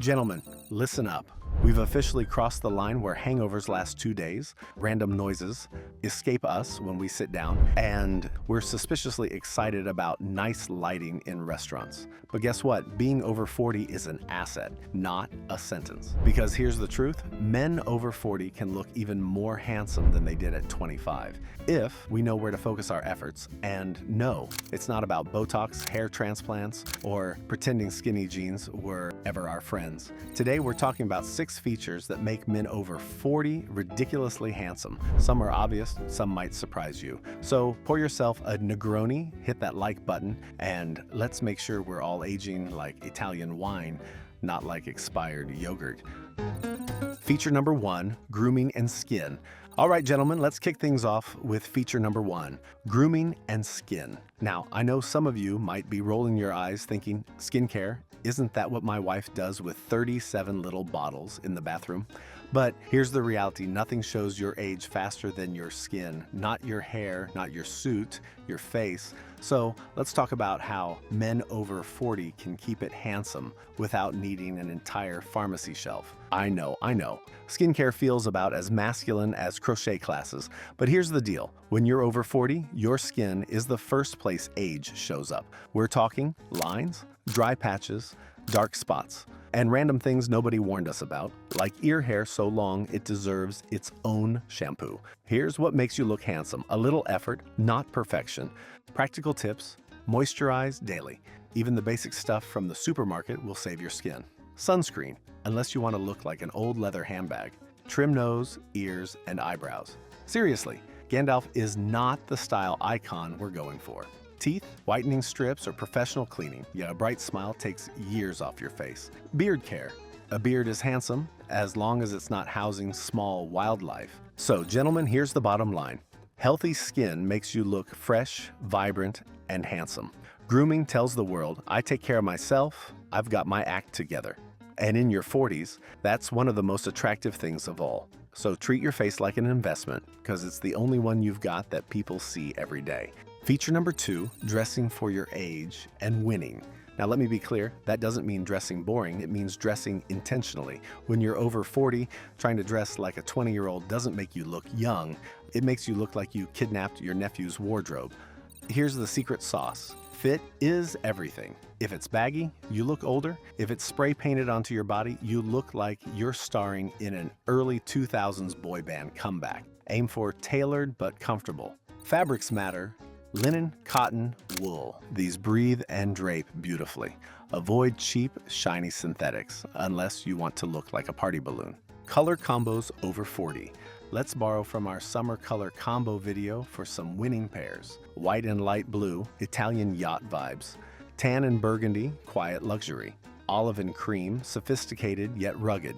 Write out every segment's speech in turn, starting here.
Gentlemen, listen up. We've officially crossed the line where hangovers last 2 days, random noises escape us when we sit down, and we're suspiciously excited about nice lighting in restaurants. But guess what? Being over 40 is an asset, not a sentence. Because here's the truth, men over 40 can look even more handsome than they did at 25, if we know where to focus our efforts. And no, it's not about Botox, hair transplants, or pretending skinny jeans were ever our friends. Today we're talking about 6 features that make men over 40 ridiculously handsome. Some are obvious, some might surprise you. So pour yourself a Negroni, hit that like button, and let's make sure we're all aging like Italian wine, not like expired yogurt. Feature number 1, grooming and skin. All right, gentlemen, let's kick things off with feature number 1, grooming and skin. Now, I know some of you might be rolling your eyes thinking, skincare, isn't that what my wife does with 37 little bottles in the bathroom? But here's the reality, nothing shows your age faster than your skin, not your hair, not your suit, your face. So let's talk about how men over 40 can keep it handsome without needing an entire pharmacy shelf. I know. Skincare feels about as masculine as crochet classes, but here's the deal. When you're over 40, your skin is the first place age shows up. We're talking lines, dry patches, dark spots, and random things nobody warned us about, like ear hair so long it deserves its own shampoo. Here's what makes you look handsome. A little effort, not perfection. Practical tips, moisturize daily. Even the basic stuff from the supermarket will save your skin. Sunscreen, unless you want to look like an old leather handbag. Trim nose, ears, and eyebrows. Seriously, Gandalf is not the style icon we're going for. Teeth, whitening strips, or professional cleaning. Yeah, a bright smile takes years off your face. Beard care. A beard is handsome as long as it's not housing small wildlife. So, gentlemen, here's the bottom line. Healthy skin makes you look fresh, vibrant, and handsome. Grooming tells the world, I take care of myself, I've got my act together. And in your 40s, that's one of the most attractive things of all. So treat your face like an investment, because it's the only one you've got that people see every day. Feature number 2, dressing for your age and winning. Now let me be clear, that doesn't mean dressing boring, it means dressing intentionally. When you're over 40, trying to dress like a 20-year-old doesn't make you look young, it makes you look like you kidnapped your nephew's wardrobe. Here's the secret sauce. Fit is everything. If it's baggy, you look older. If it's spray painted onto your body, you look like you're starring in an early 2000s boy band comeback. Aim for tailored but comfortable. Fabrics matter. Linen, cotton, wool. These breathe and drape beautifully. Avoid cheap, shiny synthetics, unless you want to look like a party balloon. Color combos over 40. Let's borrow from our summer color combo video for some winning pairs. White and light blue, Italian yacht vibes. Tan and burgundy, quiet luxury. Olive and cream, sophisticated yet rugged.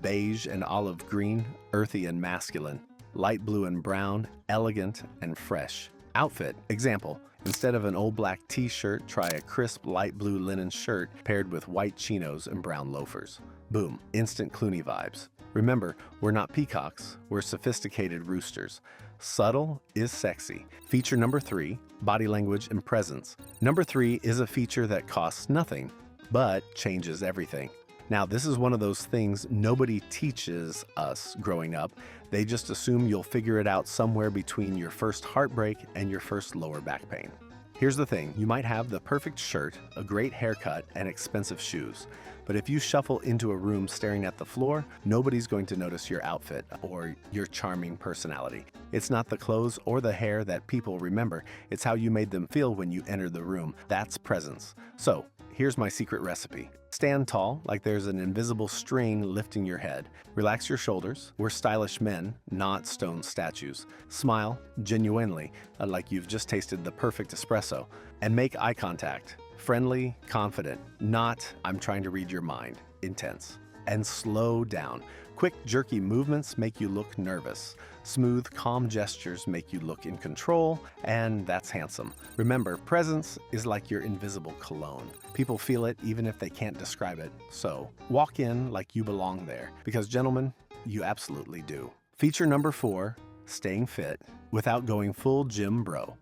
Beige and olive green, earthy and masculine. Light blue and brown, elegant and fresh. Outfit, example, instead of an old black t-shirt, try a crisp light blue linen shirt paired with white chinos and brown loafers. Boom, instant Clooney vibes. Remember, we're not peacocks, we're sophisticated roosters. Subtle is sexy. Feature number 3, body language and presence. Number 3 is a feature that costs nothing, but changes everything. Now, this is one of those things nobody teaches us growing up. They just assume you'll figure it out somewhere between your first heartbreak and your first lower back pain. Here's the thing, you might have the perfect shirt, a great haircut, and expensive shoes. But if you shuffle into a room staring at the floor, nobody's going to notice your outfit or your charming personality. It's not the clothes or the hair that people remember, it's how you made them feel when you entered the room. That's presence. So, here's my secret recipe. Stand tall, like there's an invisible string lifting your head. Relax your shoulders. We're stylish men, not stone statues. Smile, genuinely, like you've just tasted the perfect espresso. And make eye contact. Friendly, confident, not, I'm trying to read your mind, intense. And slow down. Quick, jerky movements make you look nervous. Smooth, calm gestures make you look in control, and that's handsome. Remember, presence is like your invisible cologne. People feel it even if they can't describe it. So, walk in like you belong there, because gentlemen, you absolutely do. Feature number 4, staying fit without going full gym bro.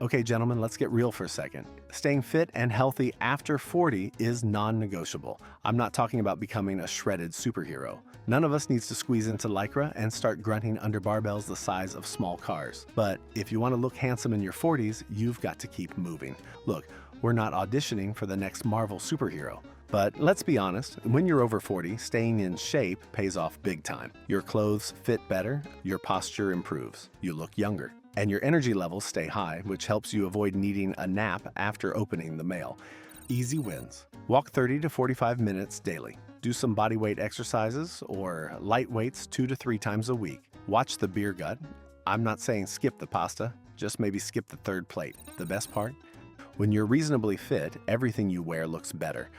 Okay, gentlemen, let's get real for a second. Staying fit and healthy after 40 is non-negotiable. I'm not talking about becoming a shredded superhero. None of us needs to squeeze into Lycra and start grunting under barbells the size of small cars. But if you want to look handsome in your 40s, you've got to keep moving. Look, we're not auditioning for the next Marvel superhero. But let's be honest, when you're over 40, staying in shape pays off big time. Your clothes fit better, your posture improves, you look younger, and your energy levels stay high, which helps you avoid needing a nap after opening the mail. Easy wins. Walk 30 to 45 minutes daily. Do some bodyweight exercises or light weights 2 to 3 times a week. Watch the beer gut. I'm not saying skip the pasta, just maybe skip the third plate. The best part? When you're reasonably fit, everything you wear looks better.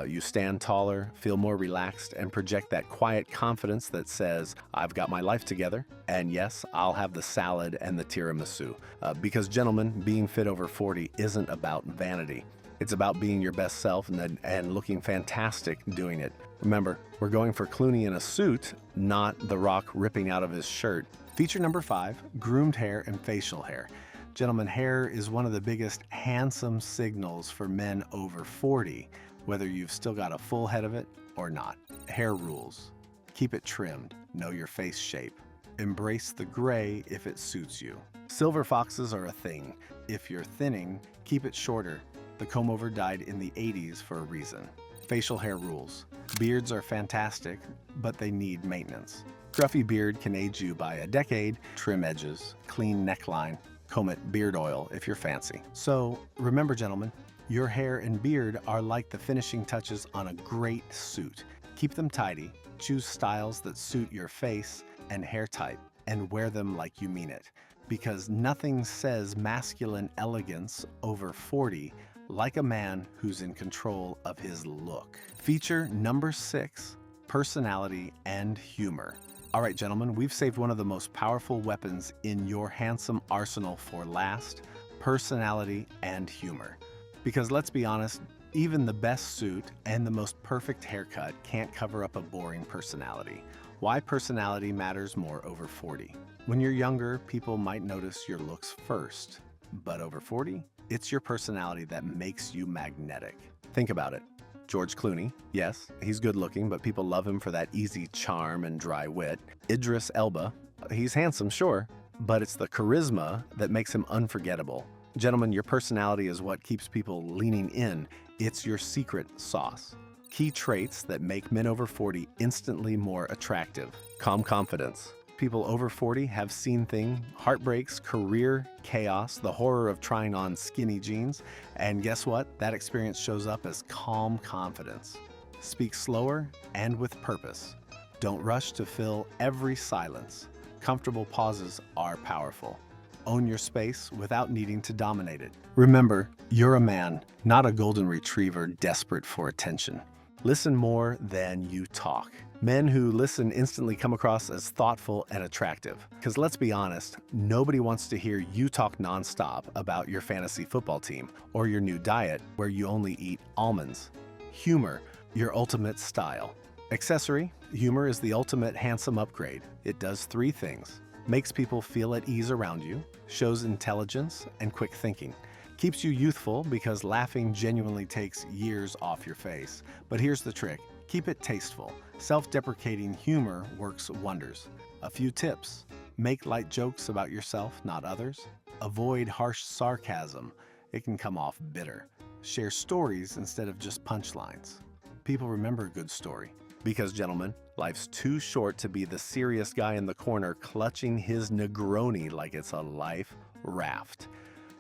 You stand taller, feel more relaxed, and project that quiet confidence that says, I've got my life together, and yes, I'll have the salad and the tiramisu. Because gentlemen, being fit over 40 isn't about vanity. It's about being your best self and looking fantastic doing it. Remember, we're going for Clooney in a suit, not The Rock ripping out of his shirt. Feature number 5, groomed hair and facial hair. Gentlemen, hair is one of the biggest handsome signals for men over 40, whether you've still got a full head of it or not. Hair rules. Keep it trimmed. Know your face shape. Embrace the gray if it suits you. Silver foxes are a thing. If you're thinning, keep it shorter. The comb-over died in the 80s for a reason. Facial hair rules. Beards are fantastic, but they need maintenance. Scruffy beard can age you by a decade. Trim edges, clean neckline. Comb it beard oil if you're fancy. So remember, gentlemen, your hair and beard are like the finishing touches on a great suit. Keep them tidy, choose styles that suit your face and hair type, and wear them like you mean it. Because nothing says masculine elegance over 40 like a man who's in control of his look. Feature number 6, personality and humor. All right, gentlemen, we've saved one of the most powerful weapons in your handsome arsenal for last: personality and humor. Because let's be honest, even the best suit and the most perfect haircut can't cover up a boring personality. Why personality matters more over 40. When you're younger, people might notice your looks first. But over 40, it's your personality that makes you magnetic. Think about it. George Clooney, yes, he's good looking, but people love him for that easy charm and dry wit. Idris Elba, he's handsome, sure, but it's the charisma that makes him unforgettable. Gentlemen, your personality is what keeps people leaning in. It's your secret sauce. Key traits that make men over 40 instantly more attractive. Calm confidence. People over 40 have seen things: heartbreaks, career, chaos, the horror of trying on skinny jeans, and guess what? That experience shows up as calm confidence. Speak slower and with purpose. Don't rush to fill every silence. Comfortable pauses are powerful. Own your space without needing to dominate it. Remember, you're a man, not a golden retriever desperate for attention. Listen more than you talk. Men who listen instantly come across as thoughtful and attractive. Because let's be honest, nobody wants to hear you talk nonstop about your fantasy football team or your new diet where you only eat almonds. Humor, your ultimate style. Accessory, humor is the ultimate handsome upgrade. It does 3 things. Makes people feel at ease around you, shows intelligence and quick thinking. Keeps you youthful because laughing genuinely takes years off your face. But here's the trick. Keep it tasteful. Self-deprecating humor works wonders. A few tips. Make light jokes about yourself, not others. Avoid harsh sarcasm. It can come off bitter. Share stories instead of just punchlines. People remember a good story. Because, gentlemen, life's too short to be the serious guy in the corner clutching his Negroni like it's a life raft.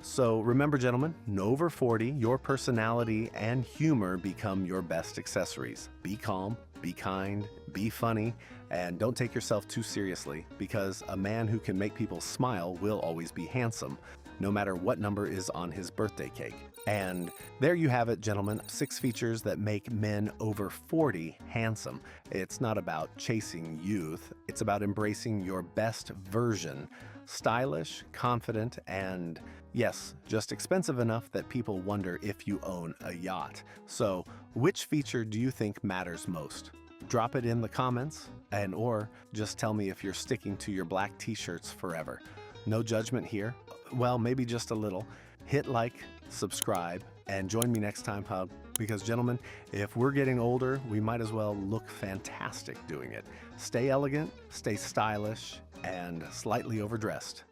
So remember, gentlemen, over 40, your personality and humor become your best accessories. Be calm, be kind, be funny, and don't take yourself too seriously, because a man who can make people smile will always be handsome, no matter what number is on his birthday cake. And there you have it, gentlemen, 6 features that make men over 40 handsome. It's not about chasing youth, it's about embracing your best version. Stylish, confident, and yes, just expensive enough that people wonder if you own a yacht. So, which feature do you think matters most? Drop it in the comments, or just tell me if you're sticking to your black t-shirts forever. No judgment here. Well, maybe just a little. hit like, subscribe, and join me next time, because gentlemen, if we're getting older, we might as well look fantastic doing it. Stay elegant, stay stylish, and slightly overdressed.